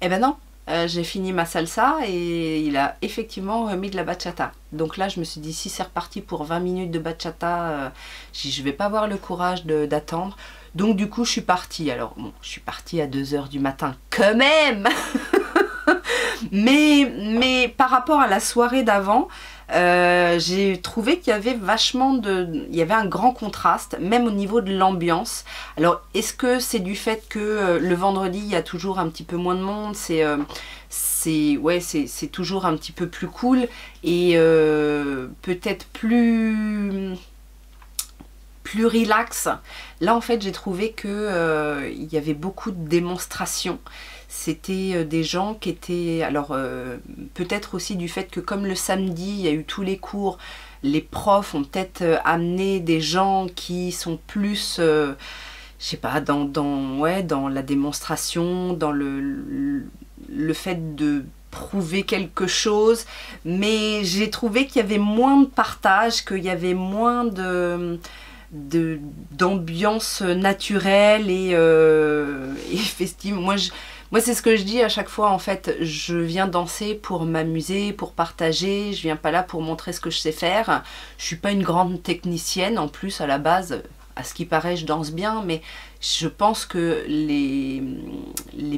Eh ben non, j'ai fini ma salsa et il a effectivement remis de la bachata. Donc là, je me suis dit, si c'est reparti pour 20 minutes de bachata, je vais pas avoir le courage d'attendre. Donc du coup, je suis partie. Alors, bon, je suis partie à 2 h du matin quand même. mais par rapport à la soirée d'avant, j'ai trouvé qu'il y avait il y avait un grand contraste, même au niveau de l'ambiance. Alors, est-ce que c'est du fait que le vendredi, il y a toujours un petit peu moins de monde, c'est toujours un petit peu plus cool, et peut-être plus relax. Là, en fait, j'ai trouvé que il y avait beaucoup de démonstrations. C'était des gens qui étaient... Alors, peut-être aussi du fait que comme le samedi, il y a eu tous les cours, les profs ont peut-être amené des gens qui sont plus, je sais pas, dans la démonstration, dans le fait de prouver quelque chose. Mais j'ai trouvé qu'il y avait moins de partage, qu'il y avait moins d'ambiance naturelle et festive. Moi, c'est ce que je dis à chaque fois, en fait, je viens danser pour m'amuser, pour partager, je viens pas là pour montrer ce que je sais faire. Je suis pas une grande technicienne, en plus, à la base, à ce qui paraît, je danse bien, mais je pense que les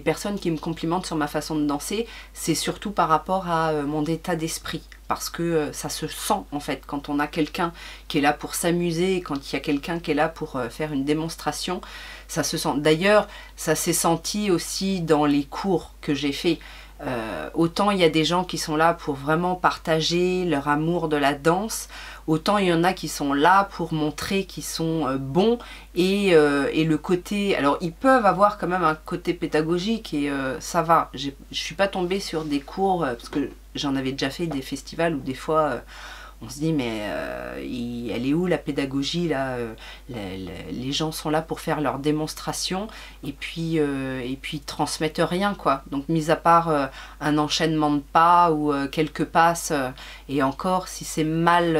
personnes qui me complimentent sur ma façon de danser, c'est surtout par rapport à mon état d'esprit. Parce que ça se sent, en fait, quand on a quelqu'un qui est là pour s'amuser, quand il y a quelqu'un qui est là pour faire une démonstration, ça se sent. D'ailleurs, ça s'est senti aussi dans les cours que j'ai faits. Autant il y a des gens qui sont là pour vraiment partager leur amour de la danse, autant il y en a qui sont là pour montrer qu'ils sont bons, et le côté... Alors, ils peuvent avoir quand même un côté pédagogique, et ça va. Je suis pas tombée sur des cours, parce que j'en avais déjà fait des festivals où des fois... on se dit, mais elle est où la pédagogie là, les gens sont là pour faire leur démonstration, et puis ils transmettent rien, quoi. Donc, mis à part un enchaînement de pas ou quelques passes, et encore, si c'est mal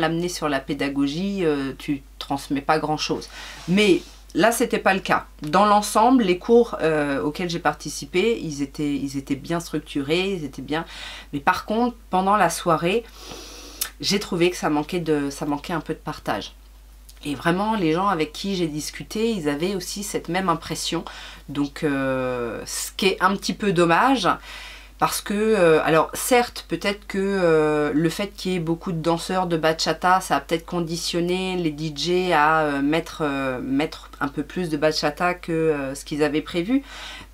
amené sur la pédagogie, tu transmets pas grand chose. Mais là, c'était pas le cas. Dans l'ensemble, les cours auxquels j'ai participé, ils étaient bien structurés, ils étaient bien. Mais par contre, pendant la soirée, j'ai trouvé que ça manquait un peu de partage. Et vraiment, les gens avec qui j'ai discuté, ils avaient aussi cette même impression. Donc, ce qui est un petit peu dommage, parce que, alors certes, peut-être que le fait qu'il y ait beaucoup de danseurs de bachata, ça a peut-être conditionné les DJ à mettre un peu plus de bachata que ce qu'ils avaient prévu.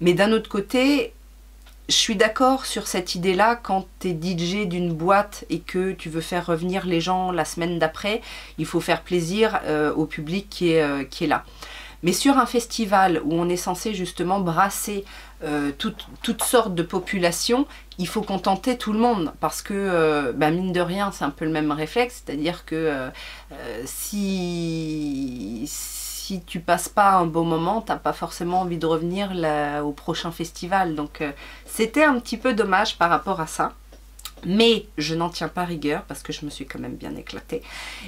Mais d'un autre côté, je suis d'accord sur cette idée-là quand tu es DJ d'une boîte et que tu veux faire revenir les gens la semaine d'après, il faut faire plaisir au public qui est là. Mais sur un festival où on est censé justement brasser toutes sortes de populations, il faut contenter tout le monde parce que mine de rien c'est un peu le même réflexe, c'est-à-dire que si tu passes pas un beau moment, t'as pas forcément envie de revenir au prochain festival. Donc c'était un petit peu dommage par rapport à ça. Mais je n'en tiens pas rigueur parce que je me suis quand même bien éclatée.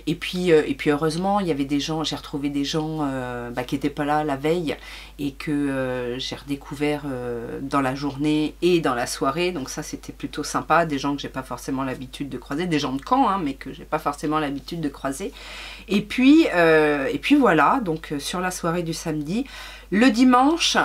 Et puis heureusement, il y avait des gens, j'ai retrouvé des gens qui n'étaient pas là la veille et que j'ai redécouvert dans la journée et dans la soirée. Donc ça, c'était plutôt sympa. Des gens que j'ai pas forcément l'habitude de croiser, des gens de Caen, hein, mais que j'ai pas forcément l'habitude de croiser. Et puis voilà, donc sur la soirée du samedi. Le dimanche,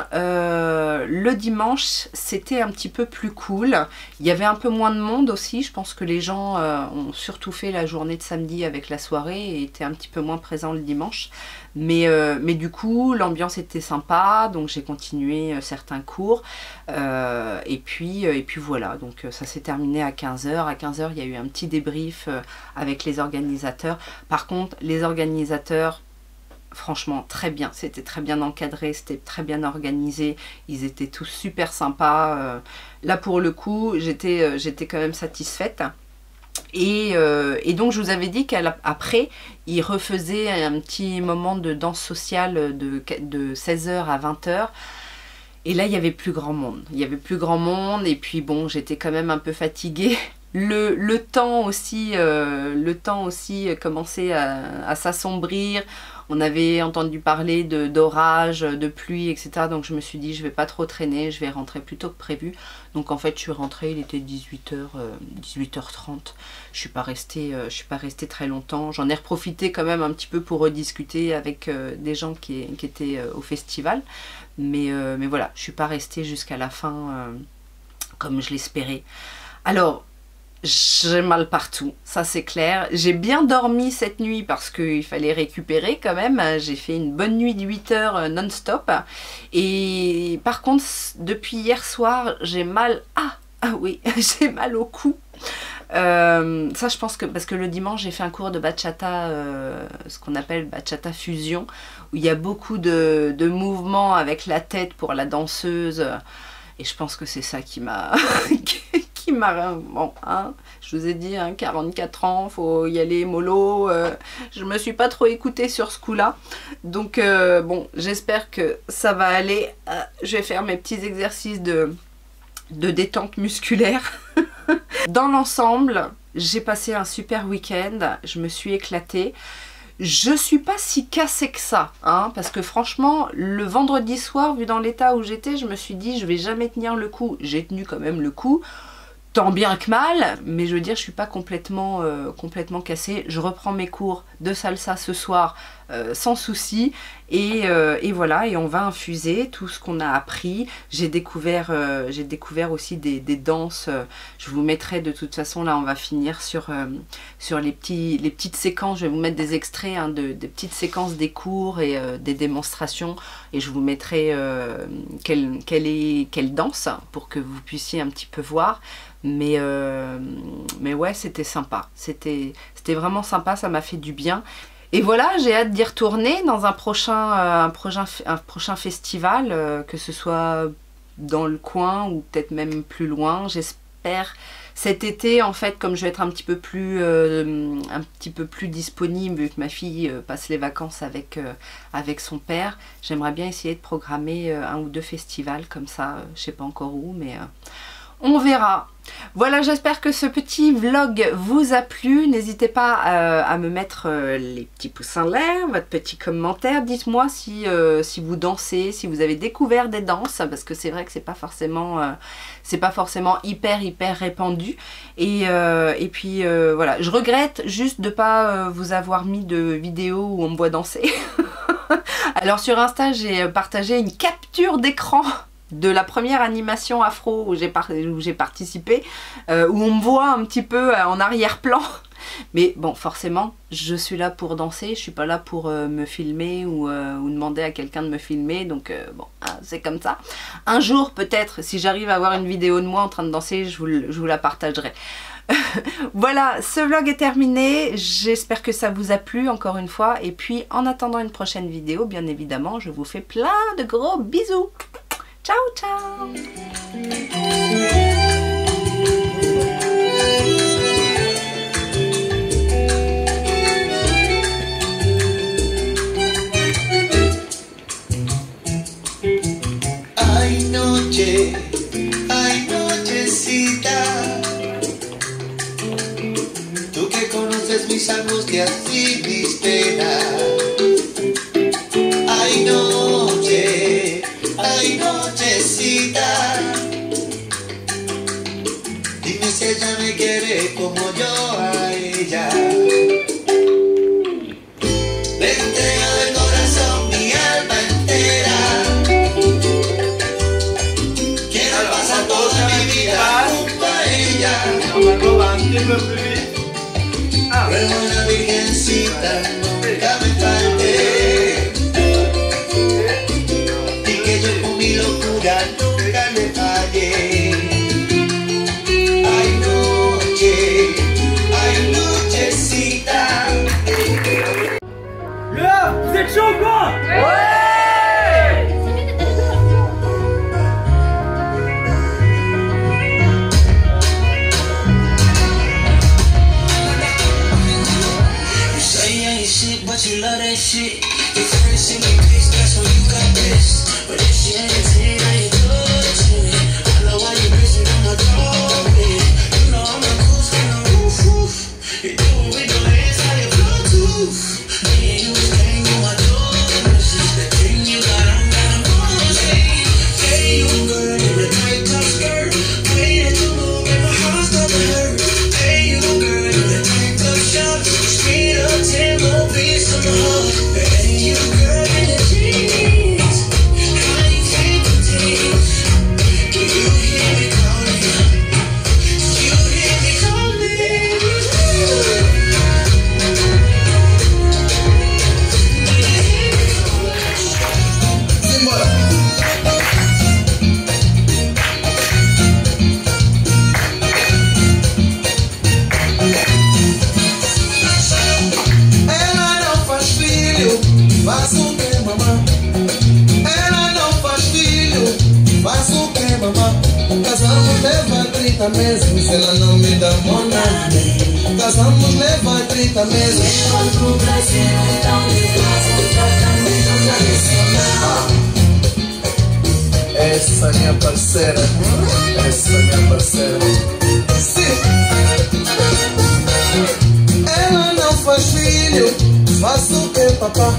c'était un petit peu plus cool. Il y avait un peu moins de monde aussi. Je pense que les gens ont surtout fait la journée de samedi avec la soirée et étaient un petit peu moins présents le dimanche. Mais du coup, l'ambiance était sympa, donc j'ai continué certains cours. Et puis voilà, donc ça s'est terminé à 15 h. À 15 h, il y a eu un petit débrief avec les organisateurs. Par contre, les organisateurs, franchement très bien, c'était très bien encadré, c'était très bien organisé, ils étaient tous super sympas. Là pour le coup, j'étais quand même satisfaite. Et donc je vous avais dit qu'après, ils refaisaient un petit moment de danse sociale de 16 h à 20 h. Et là, il n'y avait plus grand monde. Il n'y avait plus grand monde et puis bon, j'étais quand même un peu fatiguée. Le temps aussi commençait à s'assombrir. On avait entendu parler d'orage, de pluie, etc. Donc je me suis dit, je vais pas trop traîner, je vais rentrer plus tôt que prévu. Donc en fait, je suis rentrée, il était 18 h, 18 h 30. Je suis pas restée très longtemps. J'en ai profité quand même un petit peu pour rediscuter avec des gens qui étaient au festival. Mais voilà, je suis pas restée jusqu'à la fin comme je l'espérais. Alors, j'ai mal partout, ça c'est clair. J'ai bien dormi cette nuit parce qu'il fallait récupérer quand même. J'ai fait une bonne nuit de 8 h non-stop. Et par contre, depuis hier soir, j'ai mal... Ah oui, j'ai mal au cou. Ça je pense que parce que le dimanche j'ai fait un cours de bachata, ce qu'on appelle bachata fusion, où il y a beaucoup de mouvements avec la tête pour la danseuse. Et je pense que c'est ça qui m'a... Bon, hein, je vous ai dit, hein, 44 ans, faut y aller mollo. Je me suis pas trop écoutée sur ce coup-là. Donc, bon, j'espère que ça va aller. Je vais faire mes petits exercices de détente musculaire. Dans l'ensemble, j'ai passé un super week-end. Je me suis éclatée. Je suis pas si cassée que ça, hein, parce que franchement, le vendredi soir, vu dans l'état où j'étais, je me suis dit, je vais jamais tenir le coup. J'ai tenu quand même le coup. Tant bien que mal, mais je veux dire, je suis pas complètement cassée. Je reprends mes cours de salsa ce soir sans souci. Et voilà, et on va infuser tout ce qu'on a appris. J'ai découvert aussi des danses. Je vous mettrai de toute façon, là on va finir sur les petites séquences. Je vais vous mettre des extraits hein, des petites séquences des cours et des démonstrations. Et je vous mettrai quelle danse pour que vous puissiez un petit peu voir. Mais ouais, c'était sympa. C'était vraiment sympa, ça m'a fait du bien. Et voilà, j'ai hâte d'y retourner dans un prochain festival, que ce soit dans le coin ou peut-être même plus loin. J'espère cet été, en fait, comme je vais être un petit peu plus disponible, vu que ma fille passe les vacances avec son père, j'aimerais bien essayer de programmer un ou deux festivals comme ça. Je sais pas encore où, mais on verra. Voilà, j'espère que ce petit vlog vous a plu. N'hésitez pas à me mettre les petits pouces en l'air, votre petit commentaire. Dites-moi si vous dansez, si vous avez découvert des danses, parce que c'est vrai que c'est pas forcément hyper répandu. Et puis voilà, je regrette juste de pas vous avoir mis de vidéo où on me voit danser. Alors sur Insta, j'ai partagé une capture d'écran de la première animation afro où j'ai participé, où on me voit un petit peu en arrière-plan. Mais bon, forcément, je suis là pour danser, je suis pas là pour me filmer ou demander à quelqu'un de me filmer, donc bon, hein, c'est comme ça. Un jour, peut-être, si j'arrive à avoir une vidéo de moi en train de danser, je vous la partagerai. Voilà, ce vlog est terminé, j'espère que ça vous a plu encore une fois, et puis en attendant une prochaine vidéo, bien évidemment, je vous fais plein de gros bisous. Ciao, ciao! Ay, noche, ay, nochecita, tú que conoces mis angustias y mis penas. Ay, noche, ay, nochecita, dime si ella me quiere como yo a ella. Le entrego de corazón mi alma entera. Quiero pasar toda mi vida junto a ella. Ruego a la Virgencita nunca me falte, y que yo con mi locura nunca le falle. Ay, noche, ay, nochecita. Là, vous êtes chaud ou quoi? Ouais! But you love that shit. Your friends see me bitch, that's when you got this. But if she ain't a 10, I ain't touching it. I know why you bitching on my dog, you know I'm a goose from the roof, roof. You do it with your hands, how you Bluetooth. Me and you came to my door. The thing you got on, got a Monday. Hey, you girl in the tight top skirt. Way that you move, and my heart start to hurt. Hey, you girl in the tight top shop. Speed up 10 more beats on the hook. Hey, you girl in the jeans. How you feel the teens? Do you hear me calling? Do you hear me calling? Ela não faz filho, faz o que mamãe? Ela não faz filho, faz o que mamãe? Casamos leva 30 meses, ela não me dá monade. Casamos leva 30 meses. Quando o Brasil então me faz um tratamento tradicional. Essa é minha parceira, essa é minha parceira. Sim. Ela não faz filho, faz o que papá?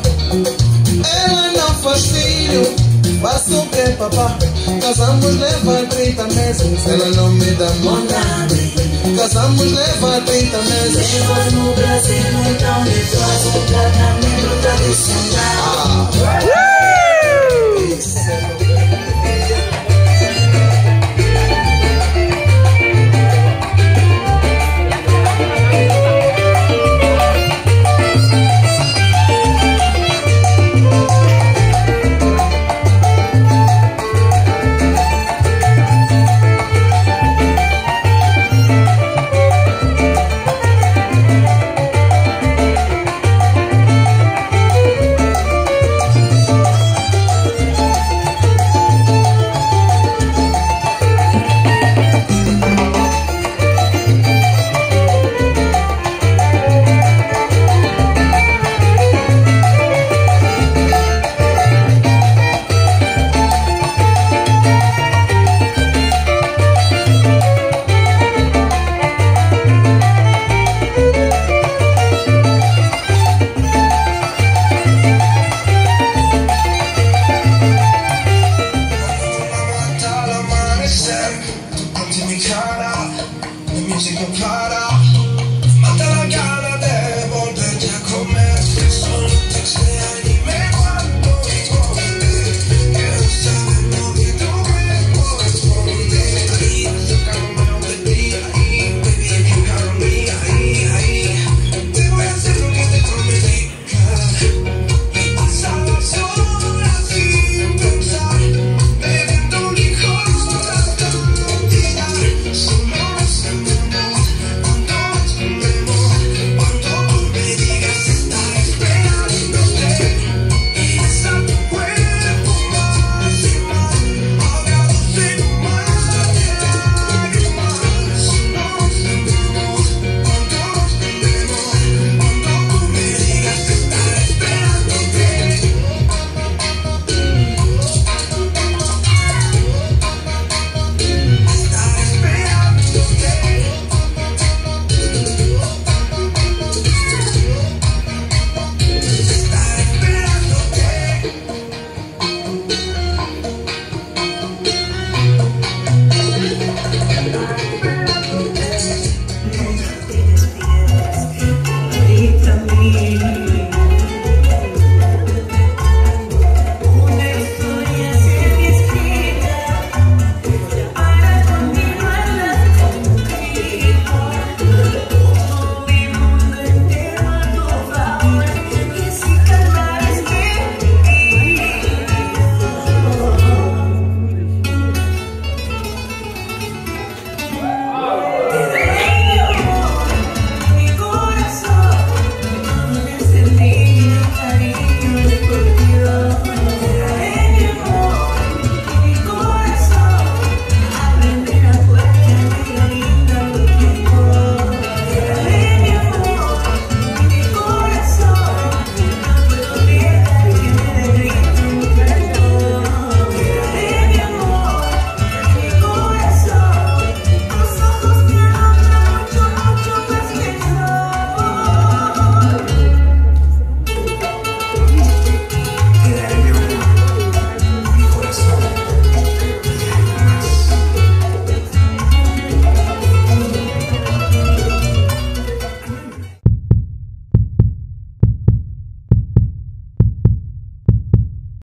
Ela não faz filho, faz o que papá? Casamos leva 30 meses, ela não me dá monade. Casamos leva 30 meses. Chegou no Brasil, então me faz um tratamento tradicional.